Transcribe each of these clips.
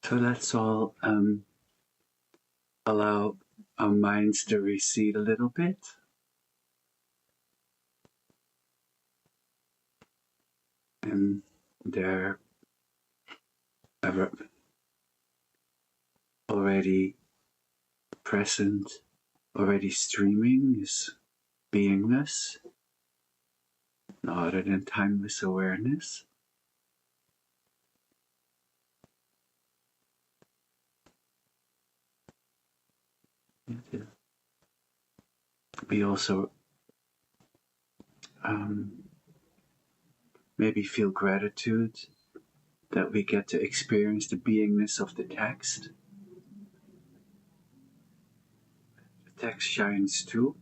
So let's all allow our minds to recede a little bit. And they're already present, already streaming is beingness, no other than timeless awareness. We also maybe feel gratitude that we get to experience the beingness of the text. The text shines too,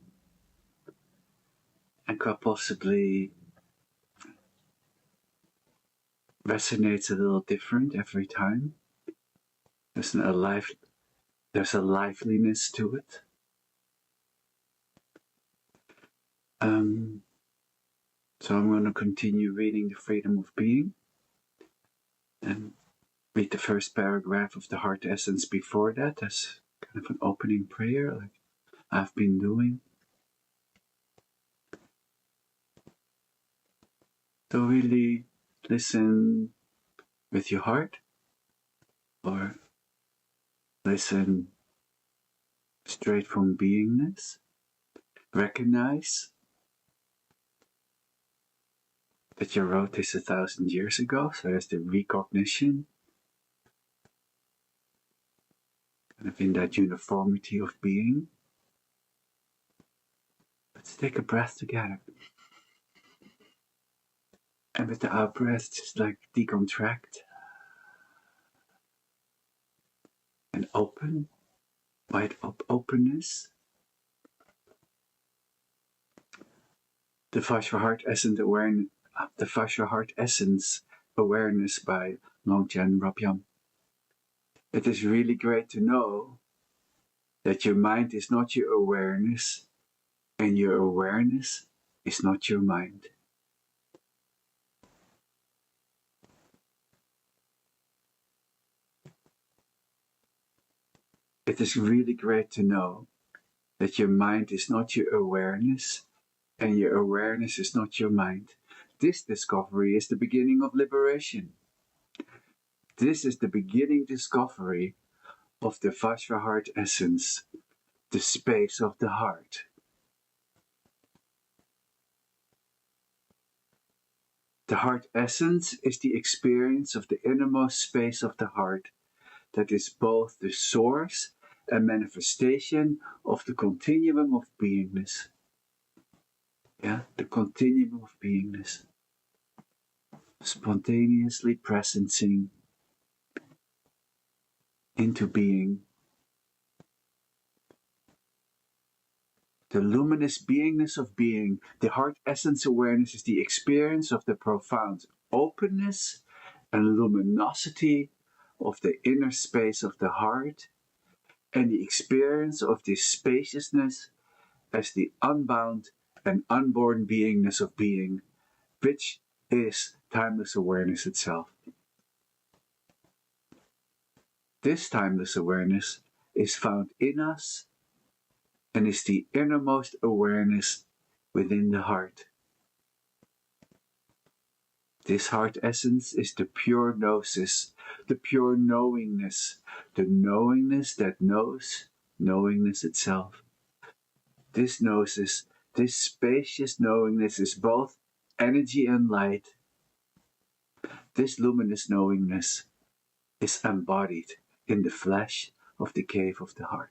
and quite possibly resonates a little different every time. There's a liveliness to it. So I'm going to continue reading The Freedom of Being and read the first paragraph of the heart essence before that as kind of an opening prayer, like I've been doing. So really listen with your heart, or listen straight from beingness. Recognize that you wrote this 1,000 years ago, so there's the recognition, kind of in that uniformity of being. Let's take a breath together. And with the out breath, just like decontract and open, wide openness. The Vajra Heart Essence Awareness. The Vajra Heart Essence Awareness by Longchenpa. It is really great to know that your mind is not your awareness, and your awareness is not your mind. It is really great to know that your mind is not your awareness, and your awareness is not your mind. This discovery is the beginning of liberation. This is the beginning discovery of the Vajra Heart Essence, the space of the heart. The heart essence is the experience of the innermost space of the heart that is both the source and manifestation of the continuum of beingness. Yeah, the continuum of beingness. Spontaneously presencing into being. The luminous beingness of being, the heart essence awareness is the experience of the profound openness and luminosity of the inner space of the heart, and the experience of this spaciousness as the unbound and unborn beingness of being, which is timeless awareness itself. This timeless awareness is found in us and is the innermost awareness within the heart. This heart essence is the pure gnosis, the pure knowingness, the knowingness that knows knowingness itself. This gnosis, this spacious knowingness is both energy and light. This luminous knowingness is embodied in the flesh of the cave of the heart.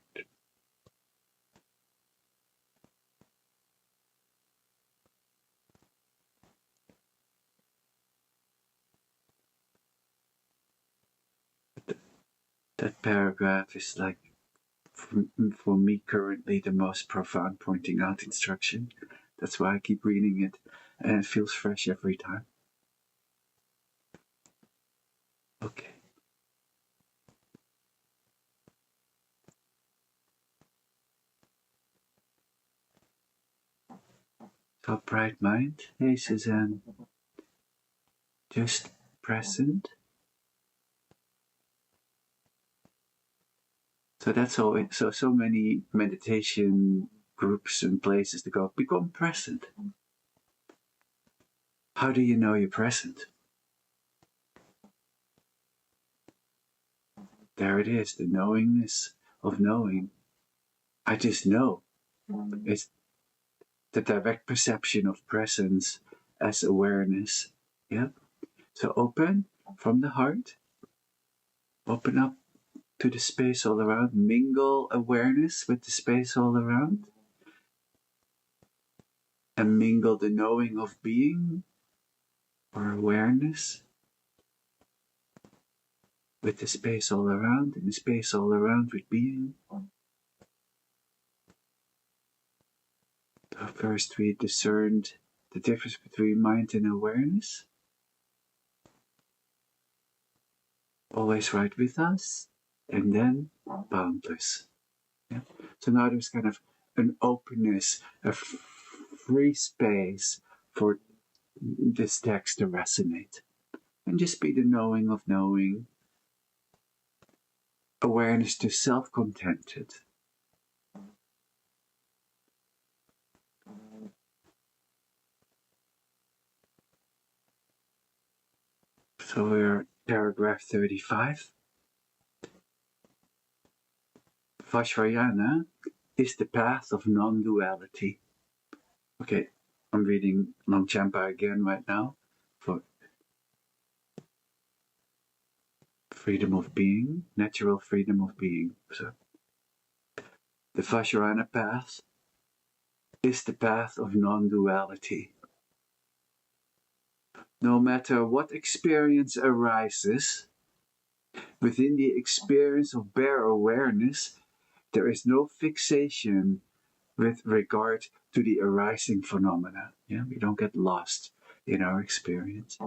That paragraph is like, for me currently, the most profound pointing out instruction. That's why I keep reading it, and it feels fresh every time. Okay. So, bright mind, hey Suzanne, just present. So that's always so many meditation groups and places to go. Become present. How do you know you're present? There it is, the knowingness of knowing. I just know. It's the direct perception of presence as awareness. Yeah. So open from the heart. Open up to the space all around. Mingle awareness with the space all around. And mingle the knowing of being or awareness with the space all around, and the space all around with being. So first we discerned the difference between mind and awareness. Always right with us, and then boundless. Yeah? So now there's kind of an openness, a free space for this text to resonate. And just be the knowing of knowing, awareness to self-contented. So we're paragraph 35. Vajrayana is the path of non-duality. Okay, I'm reading Longchenpa again right now for freedom of being, natural freedom of being. So, the Vajrayana path is the path of non-duality. No matter what experience arises, within the experience of bare awareness, there is no fixation with regard to the arising phenomena. Yeah, we don't get lost in our experience.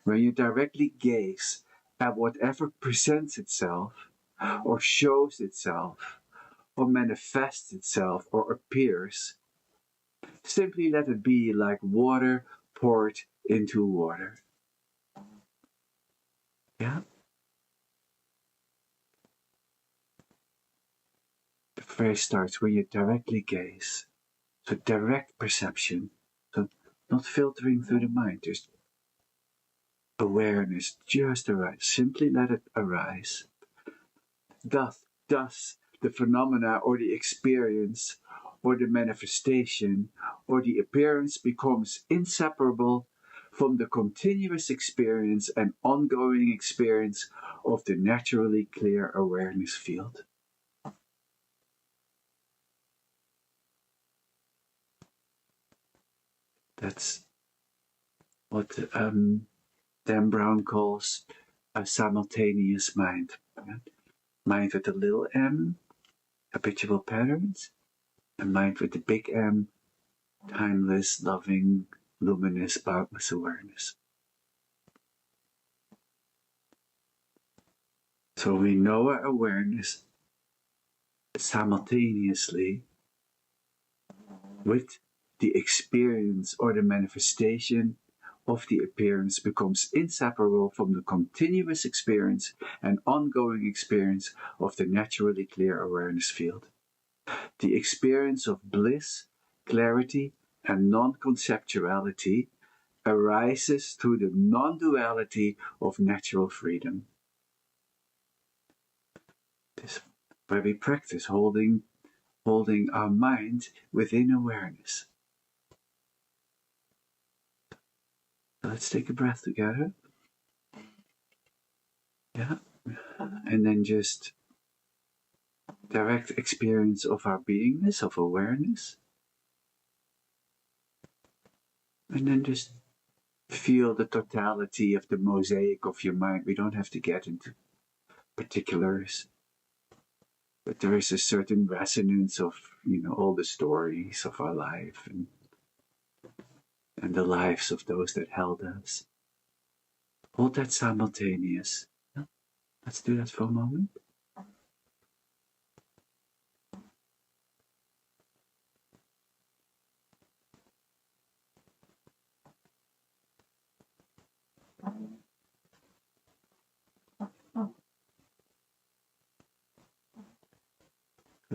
When you directly gaze at whatever presents itself, or shows itself, or manifests itself, or appears, simply let it be like water poured into water. Yeah? The phrase starts when you directly gaze. So direct perception. So not filtering through the mind, just awareness, just arise. Simply let it arise. Thus, the phenomena or the experience or the manifestation or the appearance becomes inseparable from the continuous experience and ongoing experience of the naturally clear awareness field. That's what Dan Brown calls a simultaneous mind. Mind with a little m, habitual patterns, and mind with the big M, timeless, loving, luminous, boundless awareness. So we know our awareness simultaneously with the experience or the manifestation of the appearance becomes inseparable from the continuous experience and ongoing experience of the naturally clear awareness field. The experience of bliss, clarity, and non-conceptuality arises through the non-duality of natural freedom. This is where we practice holding our mind within awareness. So let's take a breath together. Yeah. And then just direct experience of our beingness, of awareness. And then just feel the totality of the mosaic of your mind. We don't have to get into particulars, but there is a certain resonance of, all the stories of our life and the lives of those that held us. Hold that simultaneous. Let's do that for a moment.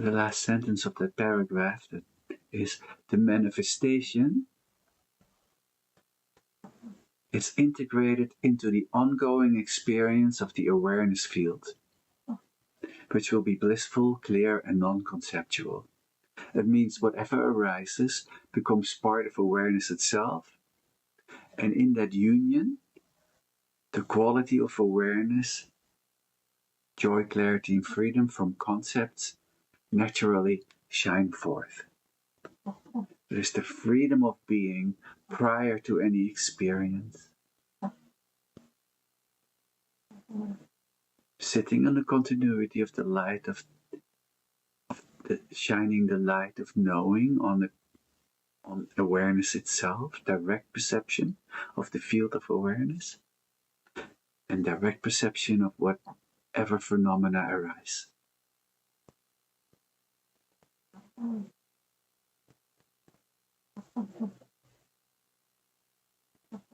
the last sentence of that paragraph, that is, the manifestation is integrated into the ongoing experience of the awareness field, which will be blissful, clear, and non-conceptual. It means whatever arises becomes part of awareness itself, and in that union, the quality of awareness, joy, clarity, and freedom from concepts naturally shine forth. It is the freedom of being prior to any experience. Sitting in the continuity of the light of shining the light of knowing on awareness itself, direct perception of the field of awareness, and direct perception of whatever phenomena arise.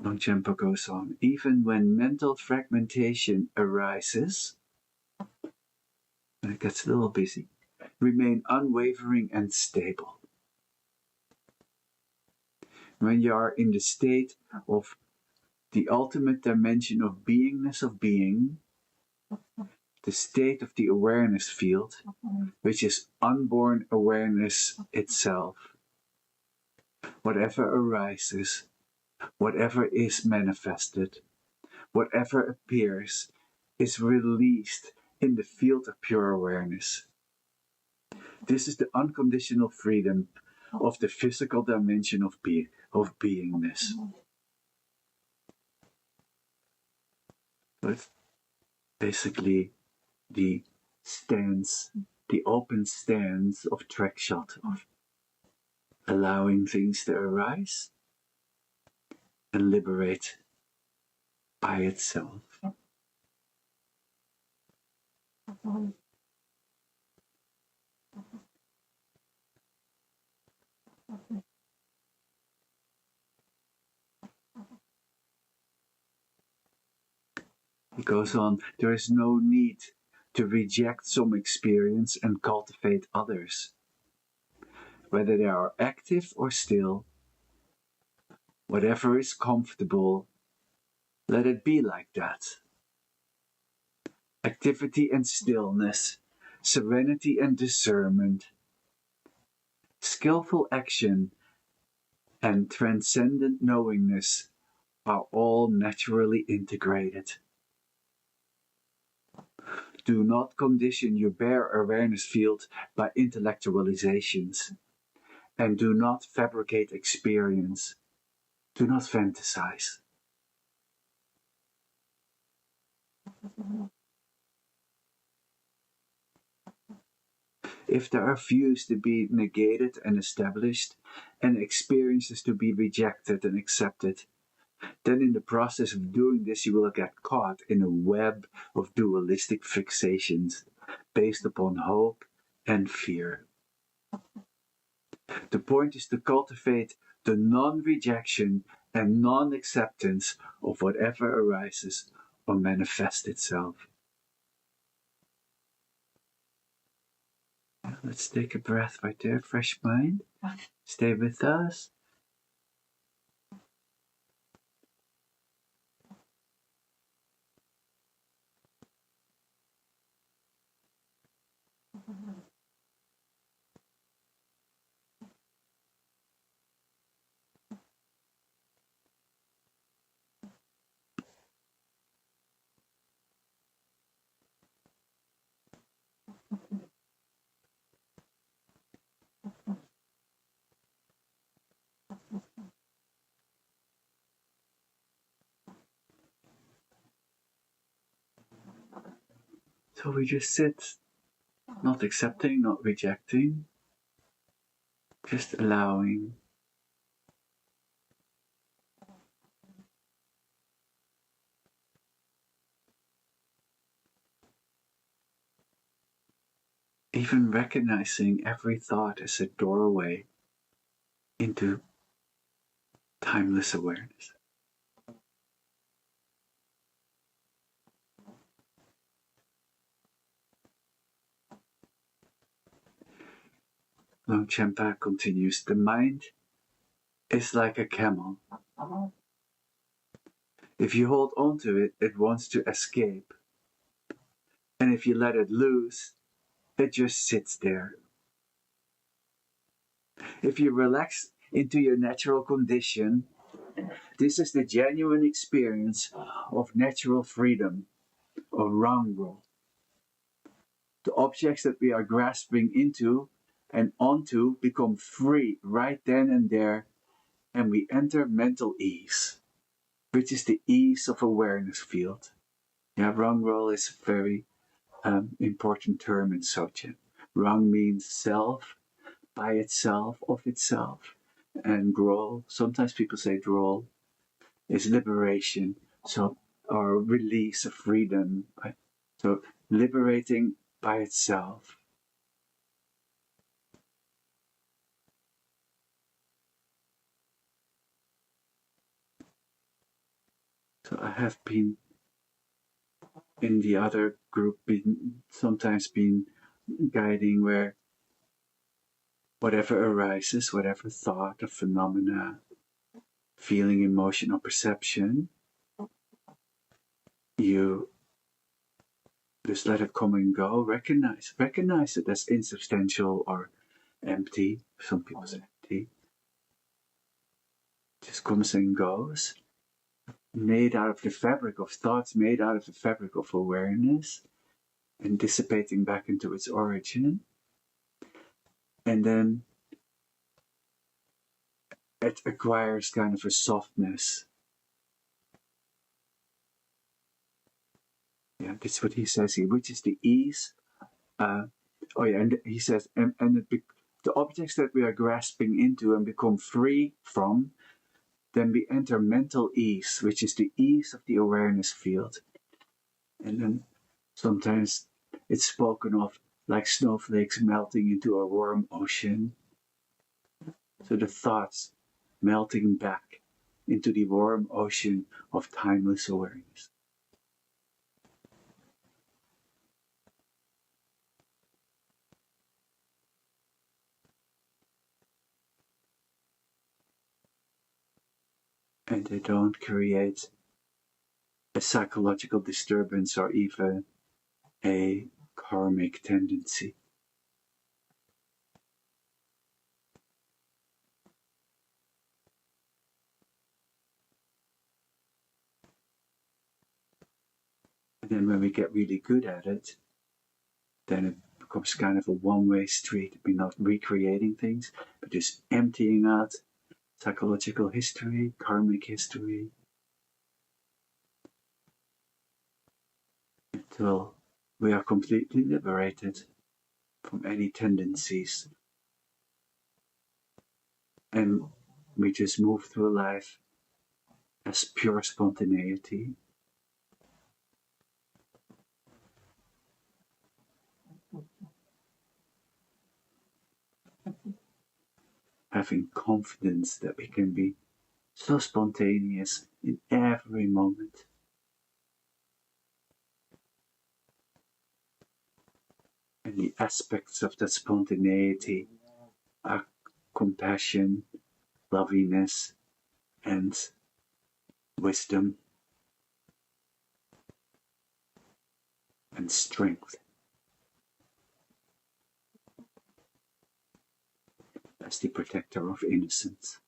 Longchenpa goes on, even when mental fragmentation arises, and it gets a little busy, remain unwavering and stable. When you are in the state of the ultimate dimension of beingness of being, the state of the awareness field, which is unborn awareness itself, whatever arises, whatever is manifested, whatever appears, is released in the field of pure awareness. This is the unconditional freedom of the physical dimension of beingness. But basically the stance, the open stance of track shot, of allowing things to arise and liberate by itself. He goes on, there is no need to reject some experience and cultivate others. Whether they are active or still, whatever is comfortable, let it be like that. Activity and stillness, serenity and discernment, skillful action and transcendent knowingness are all naturally integrated. Do not condition your bare awareness field by intellectualizations, and do not fabricate experience. Do not fantasize. If there are views to be negated and established, and experiences to be rejected and accepted, then in the process of doing this you will get caught in a web of dualistic fixations based upon hope and fear. The point is to cultivate the non-rejection and non-acceptance of whatever arises or manifests itself. Let's take a breath right there, fresh mind. Stay with us. So we just sit, not accepting, not rejecting, just allowing. Even recognizing every thought as a doorway into timeless awareness. Longchenpa continues, the mind is like a camel. If you hold on to it, it wants to escape. And if you let it loose, it just sits there. If you relax into your natural condition, this is the genuine experience of natural freedom, or Rangro. The objects that we are grasping into and onto become free right then and there, and we enter mental ease, which is the ease of awareness field. Yeah, Rangro is a very important term in Dzogchen. Rang means self, by itself, of itself, and Gro, sometimes people say Drol, is liberation, so or release of freedom. Right? So liberating by itself. So I have been in the other group, sometimes been guiding where whatever arises, whatever thought or phenomena, feeling, emotion, or perception, you just let it come and go. Recognize it as insubstantial or empty. Some people say empty. Just comes and goes. Made out of the fabric of thoughts, made out of the fabric of awareness, and dissipating back into its origin. And then it acquires kind of a softness. Yeah, that's what he says here, which is the ease. And he says, the objects that we are grasping into and become free from, then we enter mental ease, which is the ease of the awareness field. And then sometimes it's spoken of like snowflakes melting into a warm ocean. So the thoughts melting back into the warm ocean of timeless awareness. And they don't create a psychological disturbance or even a karmic tendency. And then when we get really good at it, then it becomes kind of a one-way street. We're not recreating things, but just emptying out psychological history, karmic history, until we are completely liberated from any tendencies. And we just move through life as pure spontaneity. Having confidence that we can be so spontaneous in every moment. And the aspects of that spontaneity are compassion, lovingness, and wisdom, and strength. As the protector of innocence,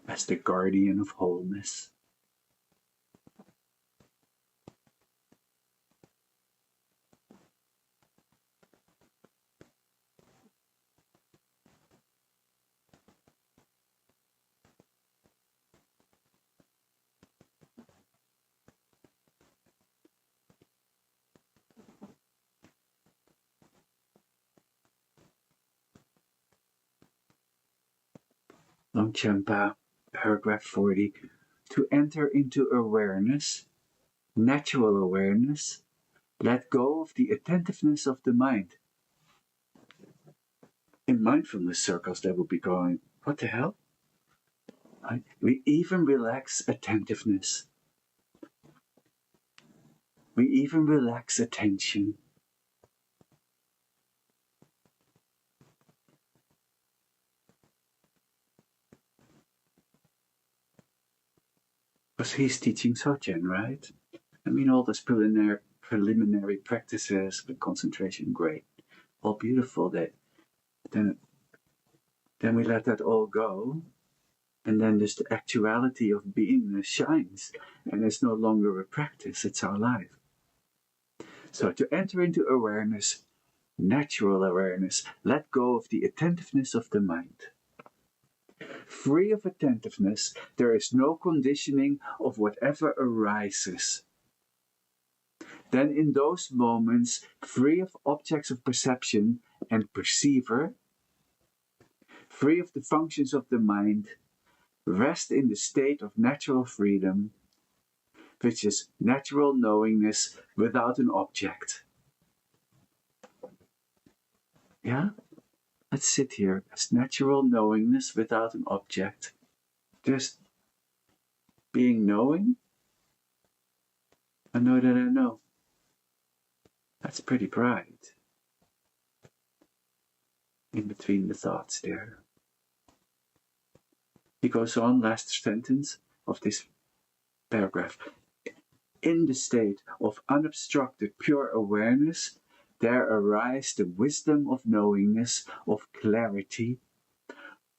as the guardian of wholeness. Longchenpa, paragraph 40, to enter into awareness, natural awareness, let go of the attentiveness of the mind. In mindfulness circles, they will be going, what the hell? We even relax attentiveness. We even relax attention. Because he's teaching Sochen, right? I mean, all those preliminary practices with concentration, great, all beautiful. Then we let that all go, and then just the actuality of beingness shines, and it's no longer a practice; it's our life. So to enter into awareness, natural awareness, let go of the attentiveness of the mind. Free of attentiveness, there is no conditioning of whatever arises. Then in those moments, free of objects of perception and perceiver, free of the functions of the mind, rest in the state of natural freedom, which is natural knowingness without an object. Yeah? Let's sit here as natural knowingness without an object. Just being knowing. I know that I know. That's pretty bright. In between the thoughts there. He goes on, last sentence of this paragraph. In the state of unobstructed pure awareness, there arise the wisdom of knowingness, of clarity,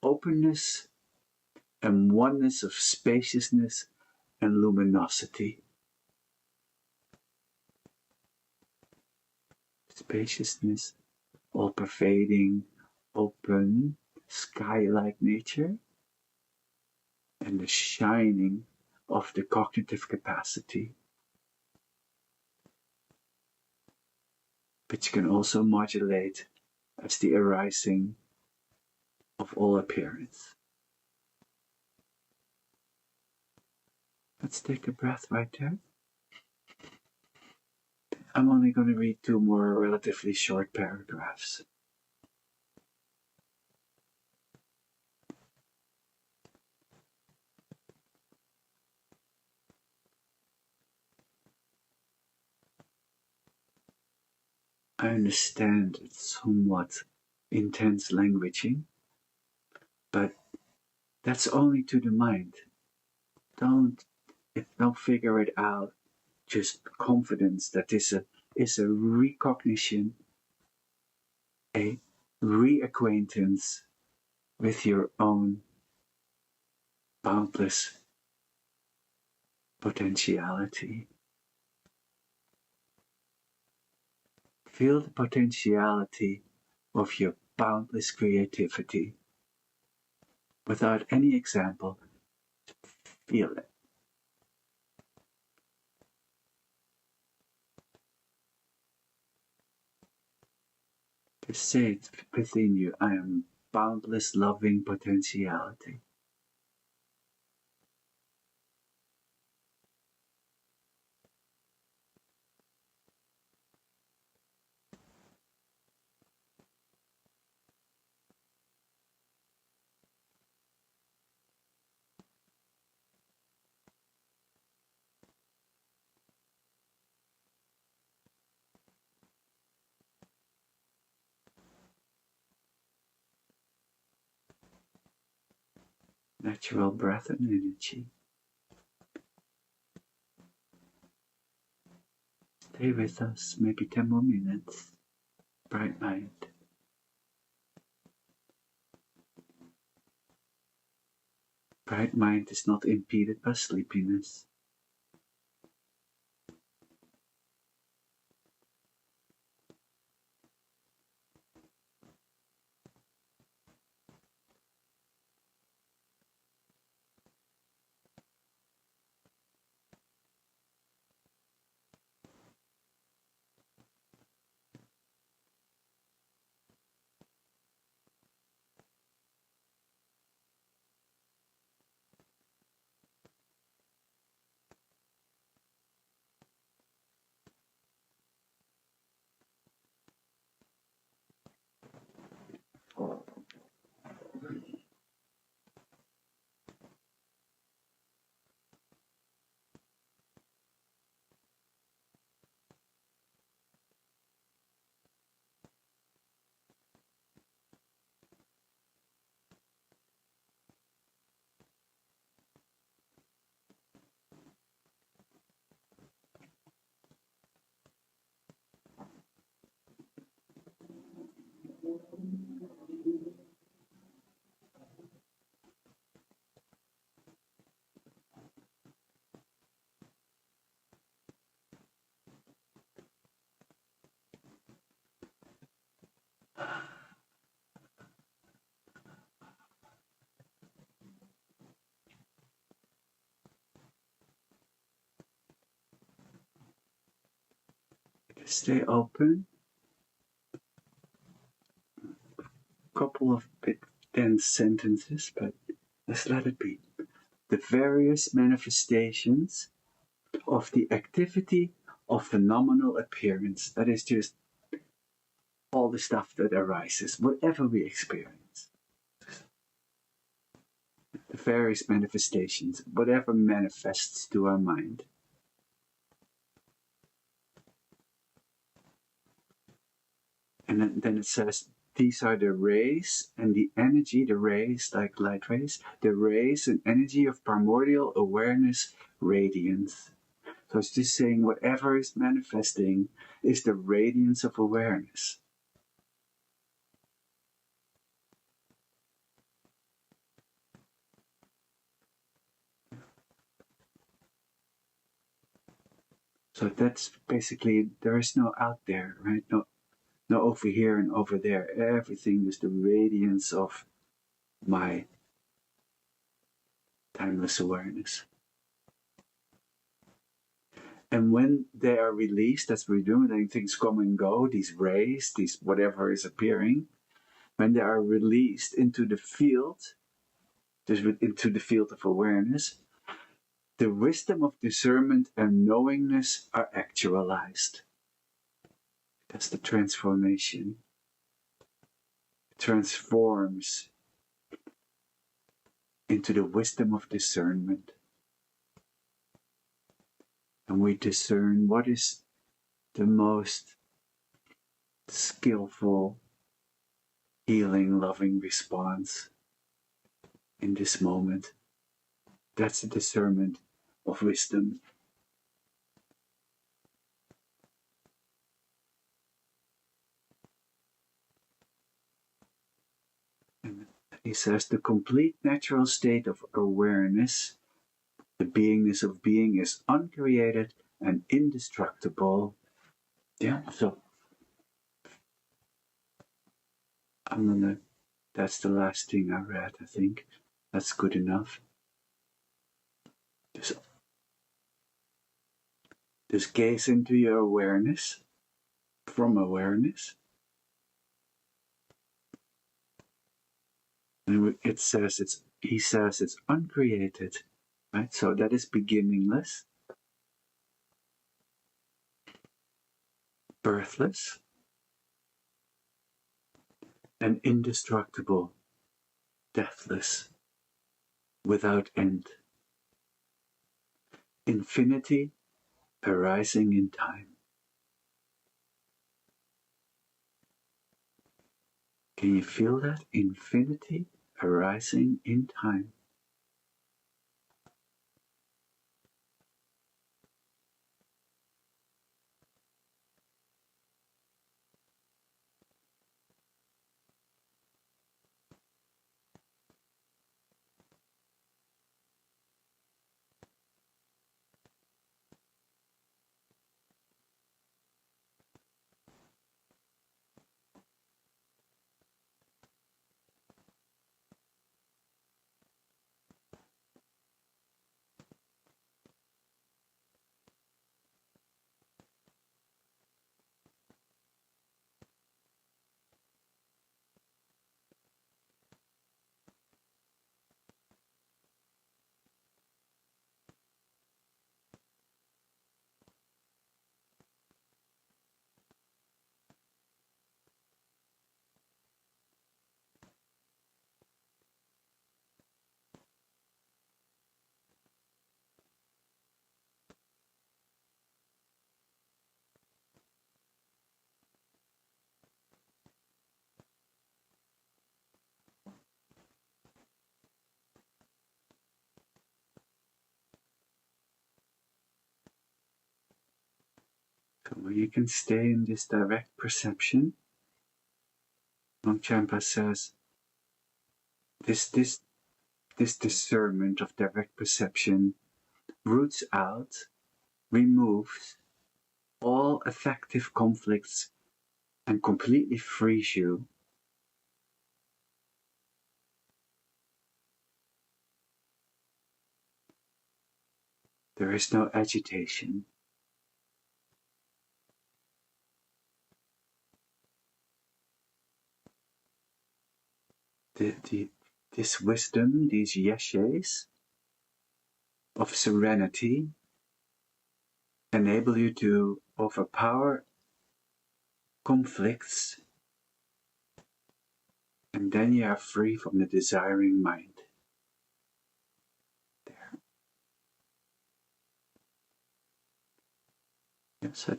openness, and oneness of spaciousness and luminosity. Spaciousness, all-pervading, open, sky-like nature, and the shining of the cognitive capacity, which can also modulate as the arising of all appearance. Let's take a breath right there. I'm only going to read 2 more relatively short paragraphs. I understand it's somewhat intense languaging, but that's only to the mind. Don't figure it out. Just confidence that is a recognition, a reacquaintance with your own boundless potentiality. Feel the potentiality of your boundless creativity. Without any example, feel it. Just say it within you, I am boundless loving potentiality. Natural breath and energy. Stay with us, maybe 10 more minutes. Bright mind. Bright mind is not impeded by sleepiness. Stay open. Couple of bit dense sentences, but let's let it be. The various manifestations of the activity of phenomenal appearance. That is just all the stuff that arises, whatever we experience. The various manifestations, whatever manifests to our mind. And then it says, these are the rays and the energy, the rays like light rays, the rays and energy of primordial awareness radiance. So it's just saying whatever is manifesting is the radiance of awareness. So that's basically, there is no out there, right? No over here and over there. Everything is the radiance of my timeless awareness. And when they are released, as we're doing, then things come and go, these rays, these whatever is appearing, when they are released into the field, just into the field of awareness, the wisdom of discernment and knowingness are actualized. That's the transformation. It transforms into the wisdom of discernment. And we discern what is the most skillful, healing, loving response in this moment. That's the discernment of wisdom. And he says the complete natural state of awareness, the beingness of being, is uncreated and indestructible. Yeah, so that's the last thing I read, I think. That's good enough. Just gaze into your awareness, from awareness. And he says it's uncreated, right? So that is beginningless, birthless, and indestructible, deathless, without end. Infinity arising in time. Can you feel that? Infinity arising in time. So when you can stay in this direct perception, Longchenpa says, this discernment of direct perception roots out, removes all affective conflicts, and completely frees you. There is no agitation. This wisdom, these yeshes of serenity, enable you to overpower conflicts, and then you are free from the desiring mind. There. Yeah, so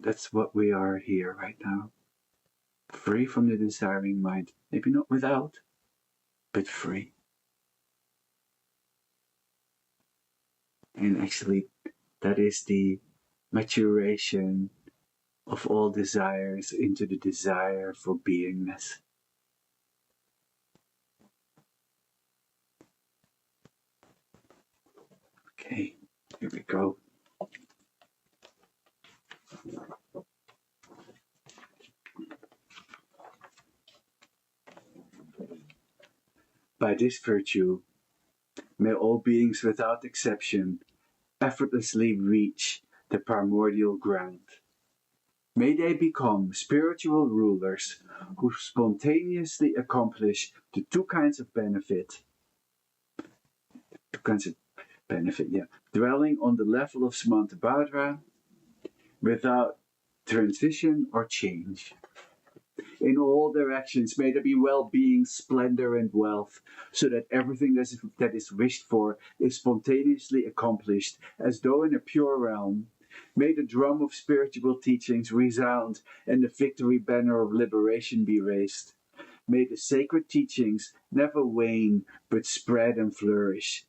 that's what we are here right now. Free from the desiring mind. Maybe not without, but free. And actually, that is the maturation of all desires into the desire for beingness. Okay, here we go. By this virtue, may all beings without exception effortlessly reach the primordial ground. May they become spiritual rulers who spontaneously accomplish the two kinds of benefit. Dwelling on the level of Samantabhadra without transition or change. In all directions, may there be well-being, splendor, and wealth, so that everything that is wished for is spontaneously accomplished, as though in a pure realm. May the drum of spiritual teachings resound, and the victory banner of liberation be raised. May the sacred teachings never wane, but spread and flourish.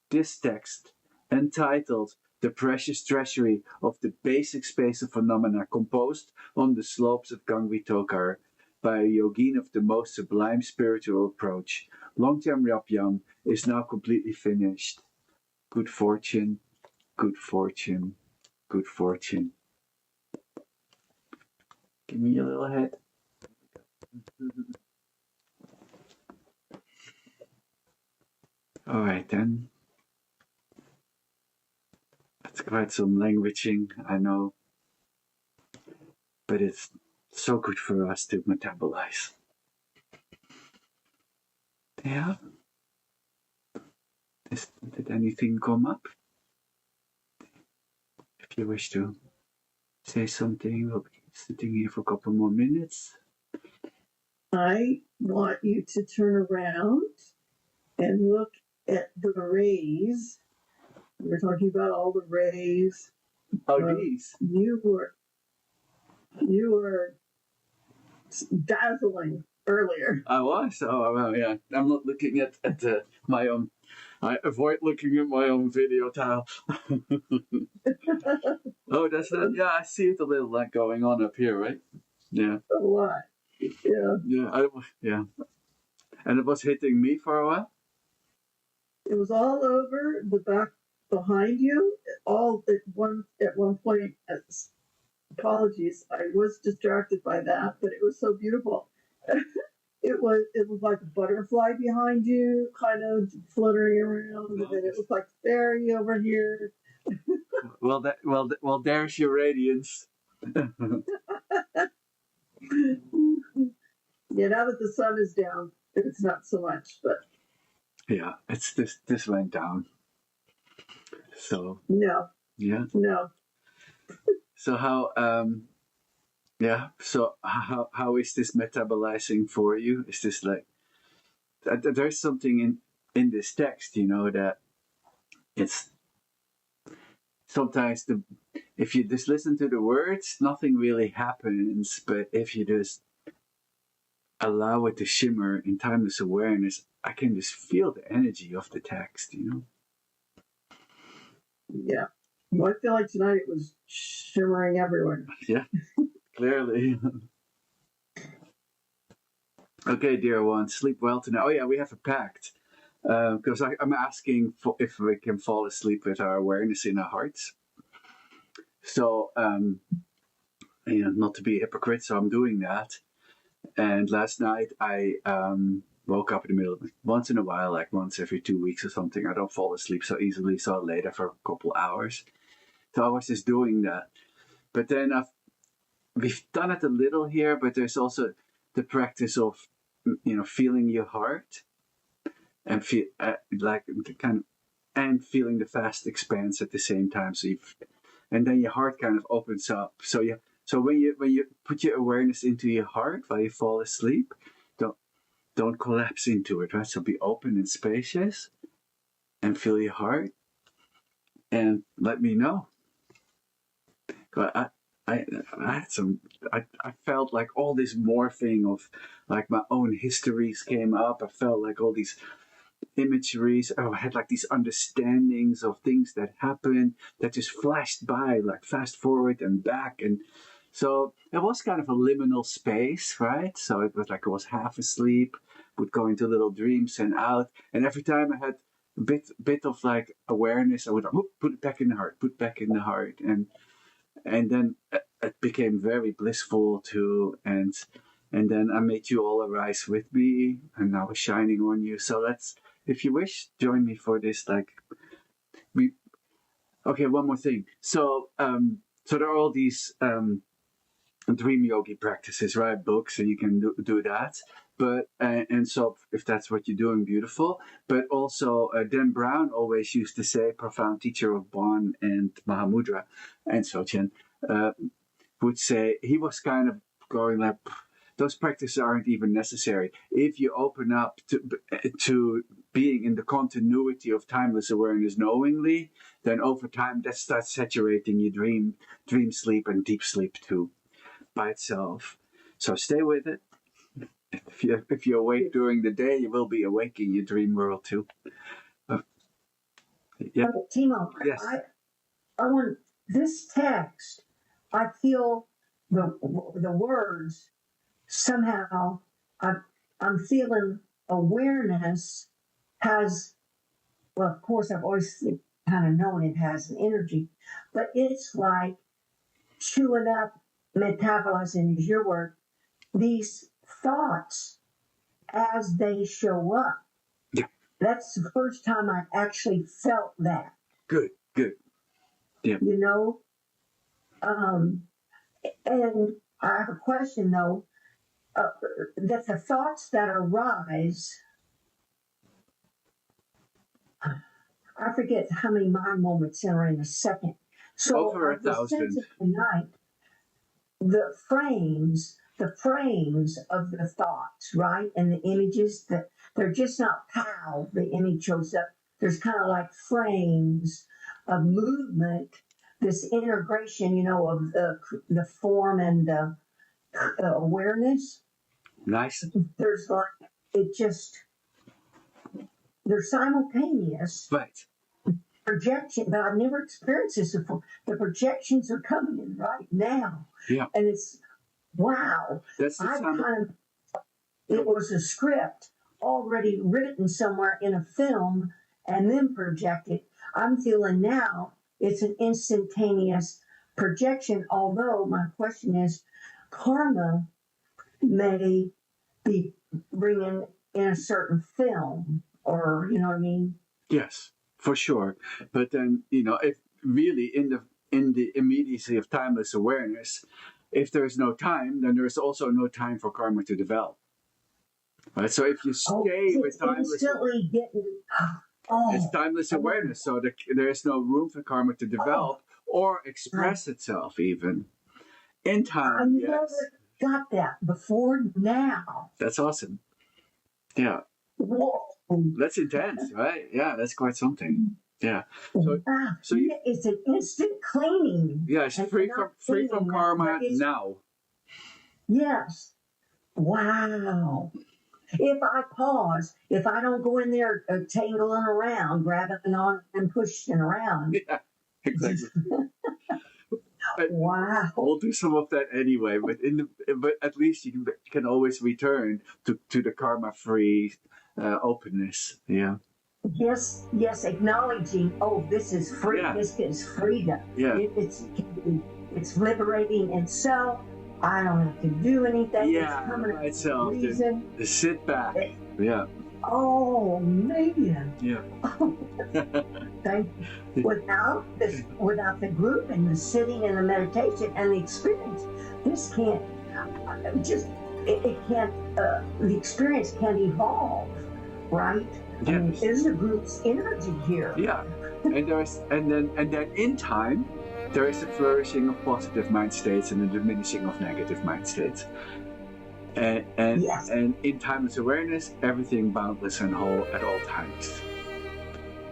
This text, entitled The Precious Treasury of the Basic Space of Phenomena, composed on the slopes of Gangvi Tokar by a yogin of the most sublime spiritual approach, Longchenpa Rapyang, is now completely finished. Good fortune, good fortune, good fortune. Give me a little head. All right then. That's quite some languaging, I know. But it's so good for us to metabolize. Yeah? Did anything come up? If you wish to say something, we'll be sitting here for a couple more minutes. I want you to turn around and look at the rays. We were talking about all the rays. Oh, these? You were dazzling earlier. I was? Oh, well, yeah. I'm not looking at my own. I avoid looking at my own video tile. Oh, that's that. Yeah, I see it a little like going on up here, right? Yeah. A lot. Yeah. Yeah. Yeah. And it was hitting me for a while? It was all over the back behind you. All at one point. Apologies, I was distracted by that, but it was so beautiful. It was like a butterfly behind you, kind of fluttering around, and then it was like fairy over here. Well, there's your radiance. Yeah, now that the sun is down, it's not so much, but yeah, it's this went down. So no, yeah, no. So how how is this metabolizing for you? Is this like there's something in this text, that it's sometimes if you just listen to the words, nothing really happens. But if you just allow it to shimmer in timeless awareness, I can just feel the energy of the text, Yeah. Well, I feel like tonight it was shimmering everywhere. Yeah, clearly. Okay, dear one, sleep well tonight. Oh yeah, we have a pact. Because I'm asking for if we can fall asleep with our awareness in our hearts. So, not to be a hypocrite, so I'm doing that. And last night I woke up in the middle of once in a while, like once every 2 weeks or something. I don't fall asleep so easily, so I lay there for a couple hours. So I was just doing that. But then we've done it a little here, but there's also the practice of, feeling your heart and feel like the kind of, and feeling the vast expanse at the same time. So and then your heart kind of opens up. So when you put your awareness into your heart while you fall asleep, don't collapse into it, right? So be open and spacious, and feel your heart, and let me know. But I had some. I felt like all this morphing of like my own histories came up. I felt like all these imageries. I had like these understandings of things that happened that just flashed by, like fast forward and back. And so it was kind of a liminal space, right? So it was like I was half asleep, would go into little dreams and out. And every time I had a bit of like awareness, I would put it back in the heart, put back in the heart. And then it became very blissful too. And then I made you all arise with me, and now we're shining on you. So let's, if you wish, join me for this. Like, okay, one more thing. So there are all these dream yogi practices, right? Books, and you can do that. But and so if that's what you're doing, beautiful. But also, Dan Brown always used to say, profound teacher of Bon and Mahamudra, and Sochen, would say he was kind of going like, those practices aren't even necessary. If you open up to being in the continuity of timeless awareness knowingly, then over time that starts saturating your dream sleep and deep sleep too, by itself. So stay with it. If you're awake during the day, you will be awake in your dream world too. Yeah. Timo, Yes. I want this text. I feel the words somehow. I'm feeling awareness has. Well, of course, I've always kind of known it has an energy, but it's like chewing up, metabolizing is your word, these thoughts as they show up. Yeah. That's the first time I've actually felt that. Good. Yeah. And I have a question though, that the thoughts that arise, I forget how many mind moments are in a second. So over 1,000. The night, the frames of the thoughts, right? And the images that they're just not pow, the image shows up. There's kind of like frames of movement, this integration, of the form and the awareness. Nice. There's like, they're simultaneous. Right. Projection, but I've never experienced this before. The projections are coming in right now. Yeah. And it's, wow. That's the it was a script already written somewhere in a film and then projected. I'm feeling now it's an instantaneous projection, although my question is, karma may be bringing in a certain film, or, you know what I mean? Yes, for sure. But then, if really in the immediacy of timeless awareness, if there is no time, then there is also no time for karma to develop. Right? So if you stay with timeless, it's timeless awareness. So there is no room for karma to develop or express itself even in time. I never got that before now. That's awesome. Yeah. Whoa. That's intense, right? Yeah, that's quite something. Yeah. So it's an instant cleaning. Yeah, it's free from karma now. Yes. Wow. If I pause, if I don't go in there tangling around, grabbing on and pushing around. Yeah, exactly. Wow. We'll do some of that anyway, but at least you can always return to the karma-free openness. Yeah. Yes, acknowledging, oh, this is free. Yeah. This is freedom. Yeah. It's liberating itself. I don't have to do anything. Yeah, it's coming by itself. reason. To sit back. Yeah. Oh man. Yeah. Oh, thank you. Without the group and the sitting and the meditation and the experience, this can't it can't. The experience can't evolve, right? Yes. I mean, there's the group's energy here. Yeah, and then in time, there is a flourishing of positive mind states and a diminishing of negative mind states. And Yes. and in timeless awareness, everything boundless and whole at all times.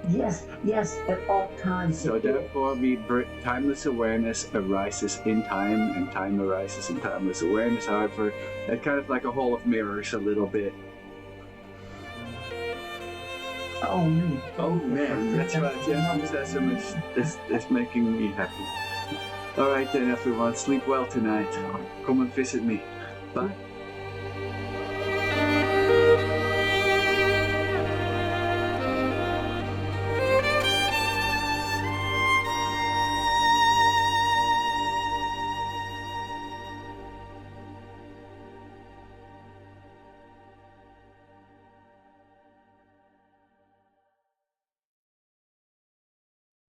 Yes, at all times. So therefore, timeless awareness arises in time, and time arises in timeless awareness. However, it's kind of like a hall of mirrors, a little bit. Oh man. Oh man, that's right. Yeah, it's making me happy. All right then, everyone. Sleep well tonight. Come and visit me. Bye.